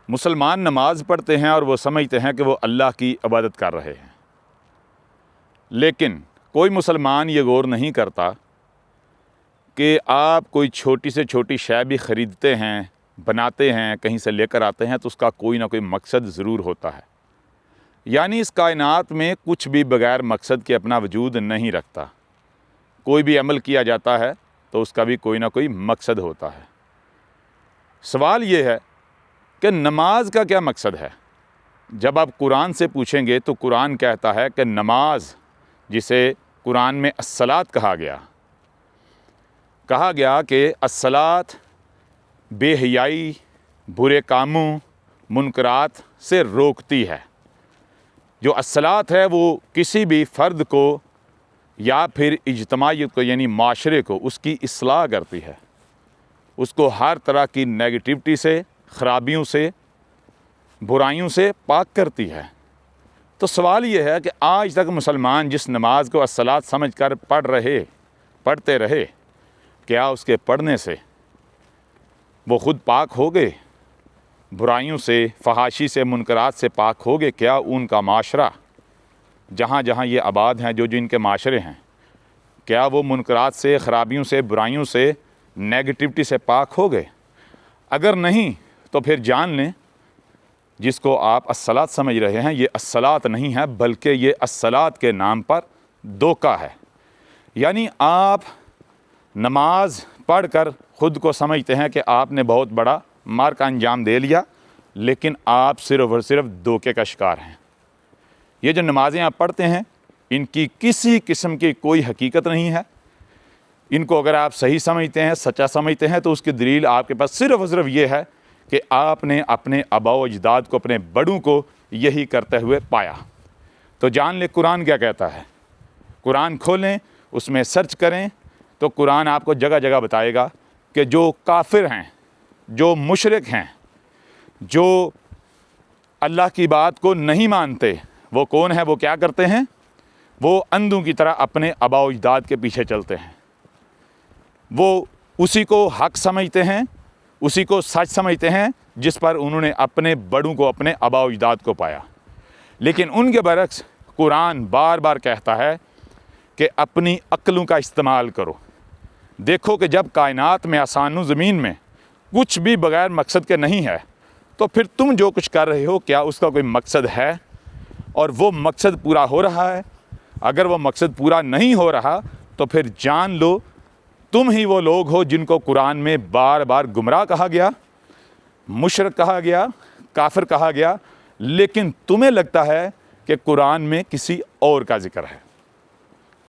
مسلمان نماز پڑھتے ہیں اور وہ سمجھتے ہیں کہ وہ اللہ کی عبادت کر رہے ہیں، لیکن کوئی مسلمان یہ غور نہیں کرتا کہ آپ کوئی چھوٹی سے چھوٹی شے بھی خریدتے ہیں، بناتے ہیں، کہیں سے لے کر آتے ہیں تو اس کا کوئی نہ کوئی مقصد ضرور ہوتا ہے۔ یعنی اس کائنات میں کچھ بھی بغیر مقصد کے اپنا وجود نہیں رکھتا۔ کوئی بھی عمل کیا جاتا ہے تو اس کا بھی کوئی نہ کوئی مقصد ہوتا ہے۔ سوال یہ ہے کہ نماز کا کیا مقصد ہے؟ جب آپ قرآن سے پوچھیں گے تو قرآن کہتا ہے کہ نماز، جسے قرآن میں الصلاۃ کہا گیا کہ الصلاۃ بے حیائی، برے کاموں، منکرات سے روکتی ہے۔ جو الصلاۃ ہے وہ کسی بھی فرد کو یا پھر اجتماعیت کو یعنی معاشرے کو اس کی اصلاح کرتی ہے، اس کو ہر طرح کی نیگیٹیوٹی سے، خرابیوں سے، برائیوں سے پاک کرتی ہے۔ تو سوال یہ ہے کہ آج تک مسلمان جس نماز کو الصلاۃ سمجھ کر پڑھتے رہے، کیا اس کے پڑھنے سے وہ خود پاک ہو گئے؟ برائیوں سے، فحاشی سے، منکرات سے پاک ہو گئے؟ کیا ان کا معاشرہ جہاں جہاں یہ آباد ہیں، جو ان کے معاشرے ہیں، کیا وہ منکرات سے، خرابیوں سے، برائیوں سے، نیگیٹیوٹی سے پاک ہو گئے؟ اگر نہیں تو پھر جان لیں جس کو آپ الصلاۃ سمجھ رہے ہیں یہ الصلاۃ نہیں ہے، بلکہ یہ الصلاۃ کے نام پر دھوکہ ہے۔ یعنی آپ نماز پڑھ کر خود کو سمجھتے ہیں کہ آپ نے بہت بڑا مار کا انجام دے لیا، لیکن آپ صرف اور صرف دھوکے کا شکار ہیں۔ یہ جو نمازیں آپ پڑھتے ہیں ان کی کسی قسم کی کوئی حقیقت نہیں ہے۔ ان کو اگر آپ صحیح سمجھتے ہیں، سچا سمجھتے ہیں تو اس کی دلیل آپ کے پاس صرف اور صرف یہ ہے کہ آپ نے اپنے آباء و اجداد کو، اپنے بڑوں کو یہی کرتے ہوئے پایا۔ تو جان لیں قرآن کیا کہتا ہے۔ قرآن کھولیں، اس میں سرچ کریں تو قرآن آپ کو جگہ جگہ بتائے گا کہ جو کافر ہیں، جو مشرک ہیں، جو اللہ کی بات کو نہیں مانتے، وہ کون ہے، وہ کیا کرتے ہیں؟ وہ اندھوں کی طرح اپنے آباء و اجداد کے پیچھے چلتے ہیں۔ وہ اسی کو حق سمجھتے ہیں، اسی کو سچ سمجھتے ہیں جس پر انہوں نے اپنے بڑوں کو، اپنے آباء و اجداد کو پایا۔ لیکن ان کے برعکس قرآن بار بار کہتا ہے کہ اپنی عقلوں کا استعمال کرو۔ دیکھو کہ جب کائنات میں، آسمان و زمین میں کچھ بھی بغیر مقصد کے نہیں ہے تو پھر تم جو کچھ کر رہے ہو کیا اس کا کوئی مقصد ہے؟ اور وہ مقصد پورا ہو رہا ہے؟ اگر وہ مقصد پورا نہیں ہو رہا تو پھر جان لو تم ہی وہ لوگ ہو جن کو قرآن میں بار بار گمراہ کہا گیا، مشرک کہا گیا، کافر کہا گیا، لیکن تمہیں لگتا ہے کہ قرآن میں کسی اور کا ذکر ہے۔